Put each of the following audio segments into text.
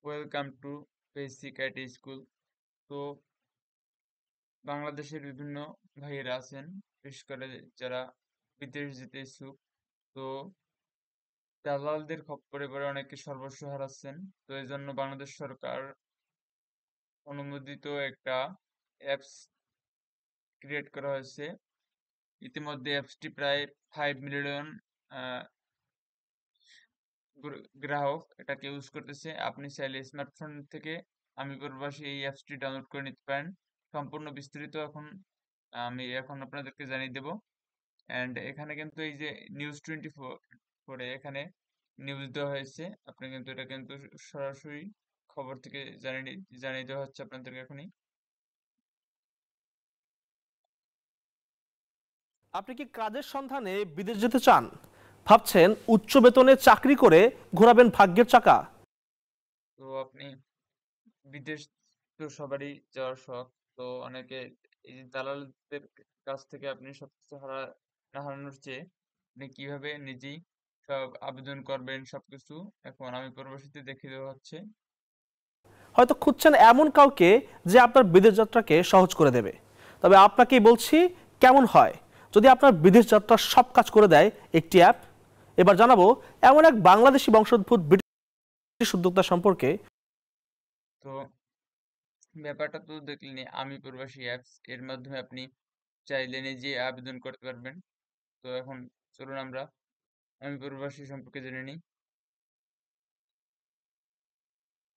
Welcome to basic IT school. তো বাংলাদেশের বিভিন্ন ভাইয়েরা আছেন, বিশেষ করে যারা বিদেশ যেতে ইচ্ছুক। তো দালালদের খপ্পরে পড়ে অনেকে সর্বস্ব হারাচ্ছেন। তো এই জন্য বাংলাদেশ সরকার অনুমোদিত একটা অ্যাপস ক্রিয়েট করা হয়েছে। ইতিমধ্যে অ্যাপসটি প্রায় 5 মিলিয়ন গ্রাহক এটাকে ইউজ করতেছে। আপনি চাইলে স্মার্টফোন থেকে আমি প্রবাসী এই অ্যাপসটি ডাউনলোড করে নিতে পারেন। সম্পূর্ণ বিস্তারিত আমি এখন আপনাদেরকে জানিয়ে দেব। অ্যান্ড এখানে কিন্তু এই যে নিউজ 24 এখানে নিউজ দেওয়া হয়েছে। আপনি কিন্তু এটা কিন্তু সরাসরি খবর থেকে জানিয়ে দেওয়া হচ্ছে আপনাদেরকে এখনই। আপনি কি কাজের সন্ধানে বিদেশ যেতে চান? ভাবছেন উচ্চ বেতনে চাকরি করে ঘোরাবেন ভাগ্যের চাকা? তো আপনি বিদেশ তো সবারই যাওয়ার শখ। তো অনেকে এই যে দালালদের কাছ থেকে আপনি সবকিছু হারানোর চেয়ে আপনি কিভাবে নিজেই সব আবেদন করবেন সবকিছু এখন আমি পরবর্তীতে দেখিয়ে দেওয়া হচ্ছে। হয়তো খুঁজছেন এমন কাউকে যে আপনার বিদেশ যাত্রাকে সহজ করে দেবে। তবে আপনাকেই বলছি কেমন হয় যদি আপনার বিদেশ যাত্রার সব কাজ করে দেয় একটি অ্যাপ। এবার জানাবো এমন এক বাংলাদেশি বংশোদ্ভূত ব্রিটিশ উদ্যোক্তা সম্পর্কে। তো ব্যাপারটা তো দেখলেন, আমি প্রবাসী অ্যাপস এর মাধ্যমে আপনি চাইলে নিজে আবেদন করতে পারবেন। তো এখন চলুন আমরা আমি প্রবাসী সম্পর্কে জেনে নিই।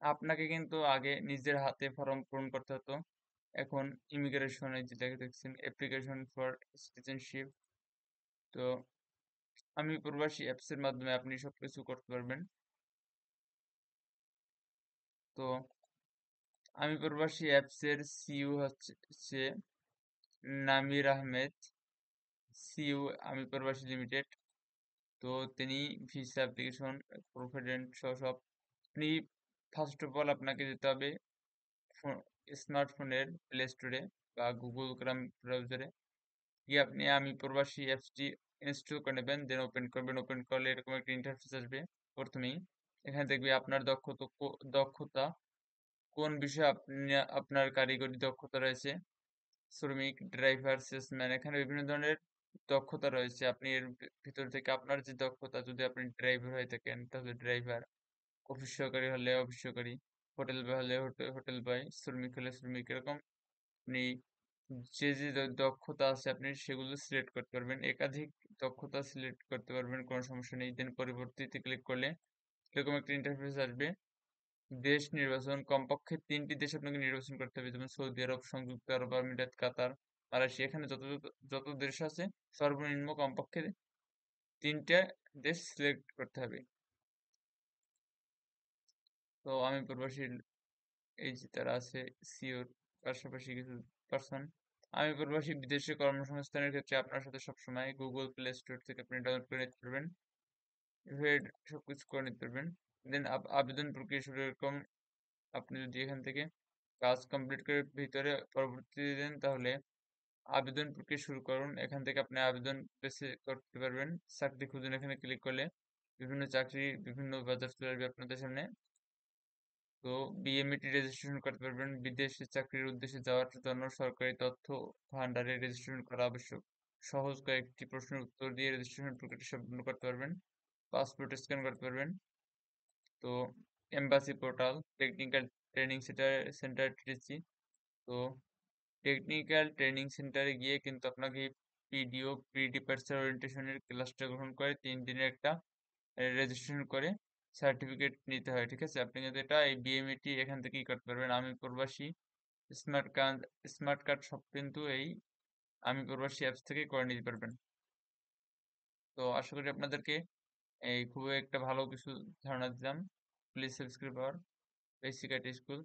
আপনাকে কিন্তু আগে নিজের হাতে ফর্ম পূরণ করতে হতো। এখন ইমিগ্রেশনে যেটা দেখছেন অ্যাপ্লিকেশন ফর সিটিজেনশিপ। তো আমি প্রবাসী অ্যাপসের মাধ্যমে আপনি সবকিছু করতে পারবেন। তো আমি প্রবাসী অ্যাপসের সিইও হচ্ছে নামির আহমেদ, সিইও আমি প্রবাসী লিমিটেড। তো তিনি ভিসা অ্যাপ্লিকেশন প্রভিডেন্ট সহ সব আপনি ফার্স্ট অফ অল আপনাকে যেতে হবে স্মার্টফোনের প্লে স্টোরে বা গুগল ক্রোম ব্রাউজারে গিয়ে আপনি আমি প্রবাসী অ্যাপসটি ইনস্টল করে নেবেন, দেন ওপেন করবেন। ওপেন করলে এরকম একটা ইন্টারফেস আসবে। প্রথমেই এখানে দেখবে আপনার দক্ষতা কোন বিষয়ে আপনার কারিগরি দক্ষতা রয়েছে। শ্রমিক, ড্রাইভার, সেলসম্যান, এখানে বিভিন্ন ধরনের দক্ষতা রয়েছে। আপনি এর ভিতর থেকে আপনার যে দক্ষতা, যদি আপনি ড্রাইভার হয়ে থাকেন তাহলে ড্রাইভার, অফিস সহকারী হলে অফিস সহকারী, হোটেল বয় হলে হোটেল বয়, শ্রমিক হলে শ্রমিক, এরকম আপনি যে দক্ষতা আছে আপনি সেগুলো সিলেক্ট করতে পারবেন। একাধিক দক্ষতা সিলেক্ট করতে পারবেন, কোনো সমস্যা নেই। দেন পরবর্তীতে ক্লিক করলে এরকম একটা ইন্টারফেস আসবে। দেশ নির্বাচন, কমপক্ষে 3টি দেশ আপনাকে নির্বাচন করতে হবে, যেমন সৌদি আরব, সংযুক্ত আরব আমিরাত, কাতার, মালয়েশিয়া। এখানে যত যত যত দেশ আছে সর্বনিম্ন কমপক্ষে 3টে দেশ সিলেক্ট করতে হবে। তো আমি প্রবাসী এই যে তারা আছে সিওর, পাশাপাশি কিছু পার্সন। আমি প্রবাসী বিদেশে কর্মসংস্থানের ক্ষেত্রে আপনার সাথে সবসময় গুগল প্লে স্টোর থেকে আপনি ডাউনলোড করে নিতে পারবেন, এভাবে সবকিছু করে নিতে পারবেন। দেন আবেদন প্রক্রিয়া শুরু। এরকম আপনি যদি এখান থেকে কাজ কমপ্লিট করে ভিতরে পরবর্তীতে দেন তাহলে আবেদন প্রক্রিয়া শুরু করুন। এখান থেকে আপনি আবেদন বেছে করতে পারবেন। চাকরি খুঁজুন, এখানে ক্লিক করলে বিভিন্ন চাকরি বিভিন্ন বাজার চলে আসবে আপনাদের সামনে। তো বিএমইটি রেজিস্ট্রেশন করতে পারবেন। বিদেশে চাকরির উদ্দেশ্যে যাওয়ার জন্য সরকারি তথ্য ভান্ডারে রেজিস্ট্রেশন করা আবশ্যক। সহজ কয়েকটি প্রশ্নের উত্তর দিয়ে রেজিস্ট্রেশন প্রক্রিয়াটি সম্পন্ন করতে পারবেন। পাসপোর্ট স্ক্যান করতে পারবেন। তো embassy portal, technical training centre TTC. তো টেকনিক্যাল ট্রেনিং সেন্টারে গিয়ে কিন্তু আপনাকে পিডিও প্রি ডিপার্চার ওরিয়েন্টেশনের ক্লাসটা গ্রহণ করে 3 দিনের একটা রেজিস্ট্রেশন করে সার্টিফিকেট নিতে হয়। ঠিক আছে, আপনি কিন্তু এটা এই বিএমইটি এখান থেকেই করতে পারবেন। আমি প্রবাসী স্মার্ট কার্ড স্মার্ট কার্ড সব কিন্তু এই আমি প্রবাসী অ্যাপস থেকে করে নিতে পারবেন। তো আশা করি আপনাদেরকে এই খুবই একটা ভালো কিছু ধারণা দিলাম। Please subscribe our basic IT school.